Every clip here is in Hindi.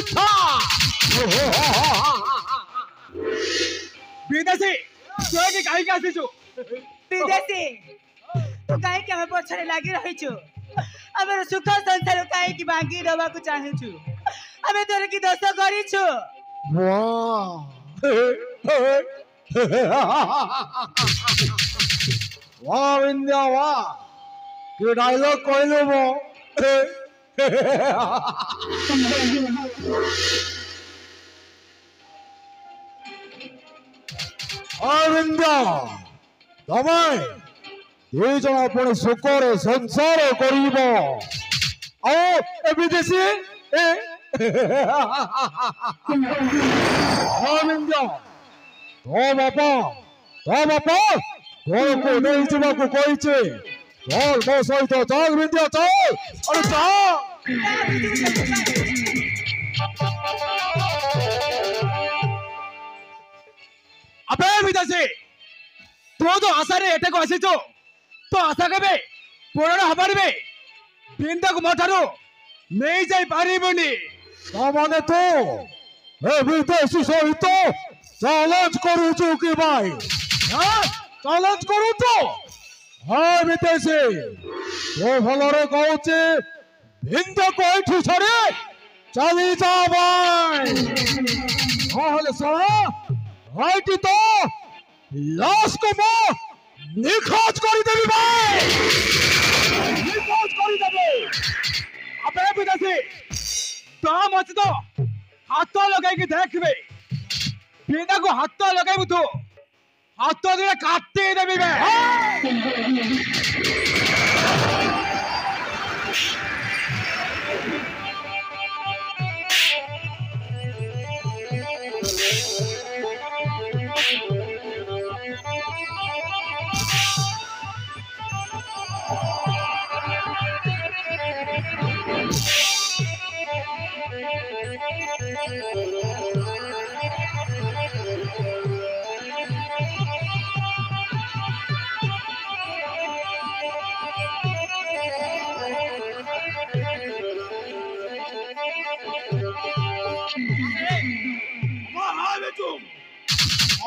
मिथ्या विदेशी तू एठी काहे के आसीछु विदेशी तू काहे के हम पछरे लागी रहिछु हमर सुख संसार काहे की भांगी दबा को चाहेछु हमें तोरे की दोस्त करिछु वाह विंध्या वाह कि डायलॉग कहलु मो विंध्या तमाय ये जन अपने सुखर संसार करिब आओ ए विदेशी ए विंध्या तो बापा तोर को नहीं जीवा को कोई छे चल मो सहित चल विंध्या चल अरे चल अबे विदेशी तू तो आशा रे एटे को आसीचो तो आशा केबे पूर्ण हबारबे बिंदा को मठारो नहीं जाई पारिबनी सामाने तो ए विदेशी सहित चैलेंज करूछु कि भाई हां चैलेंज करू तो हां विदेशी तो भलरे कहूचे बिंदा को एठी छड़े चली जा भाई हाले साला हाइटी तो लाश को मो निखोज करी देबी भाई निखोज करी देबे अबे विदेशी दाम अछि तो हाथ लगाई के देखबे बिना को हाथ लगाइबु तो हाथ दिले काटते देबी बे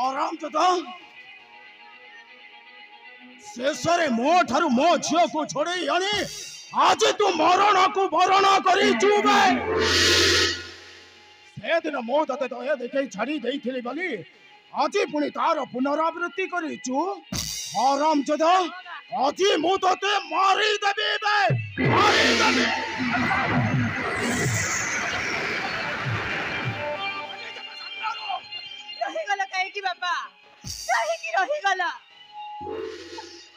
आराम तो शेषरे मो ठारू मो झियो को छोड़े यानी आज तू मरण को वरण करी चुबे से दिन मो तते तो ए देखै छाड़ी देइथिली बली आज पुनी तार पुनरावृत्ति करी चु आराम जदा आज मो तते मारी देबे बे मारी देबे की बापा रही गला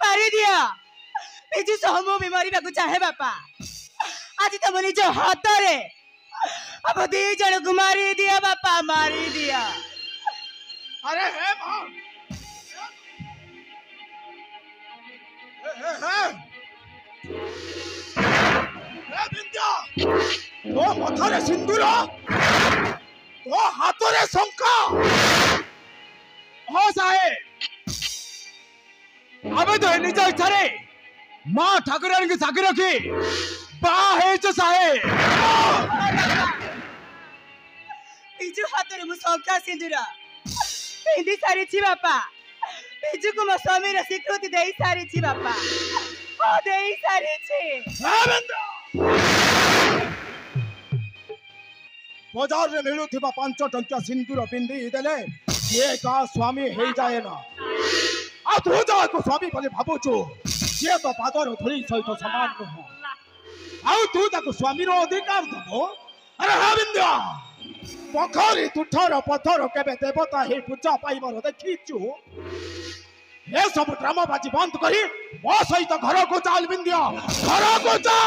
मारी दिया बिजु सहमो भी मरी बाकु चाहे बापा आज तो मनी जो हाथ रे अब दी जन को मारी दिया बापा मारी दिया अरे हे मां हे विंध्या तो मथारे सिंदूर तो हाथरे शंका हो साहेब अबे तो निज इच्छा रे मां ठाकुरानी की साकी रखी बा है जो साहेब बिजु हाथ रे मु शंका सिंदूर पिंदी सारी छी बापा बिजु को मो स्वामी रे स्वीकृति देई सारी छी बापा ओ देई सारी छी बाजार रे मिलुथिबा 5 टंकिया सिंदूर पिंदी देले ये का स्वामी हे जाए ना आ तू जा को स्वामी बोले भाबुचु ये तो पादर धुरी सहित समान नह आउ तू ताको स्वामी रो अधिकार दबो अरे हा विंध्या पोखरी तुठर पत्थर केबे देवता हे पूजा पाइबर देखिचु ये सब ड्रामाबाजी बंद करी मो सहित घर को चाल विंध्या घर को जा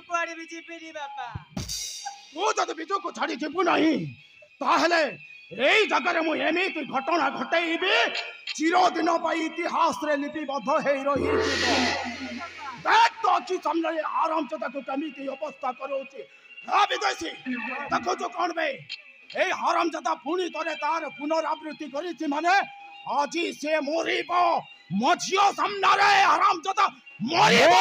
कुआरे भी जीपेनी बापा तू जब बिजु को छाड़ी जीपु नहीं ताहले एई जगह रे मु एमिति घटना घटैबी चिरदिन पाई इतिहास रे लिपिबद्ध हेई रही देख तो कि सामने आराम से ताको कमिति अवस्था करोची हा विदेशी देखो जो कोन बे এই হারামজাদা পুଣି ଥରେ ତାର ପୁନରାବୃତ୍ତି କରିଛି ମାନେ ଆଜି ସେ ମରିବ ମୋ ଝିଅ ସାମ୍ନାରେ ହାରାମଜାଦା ମରିବ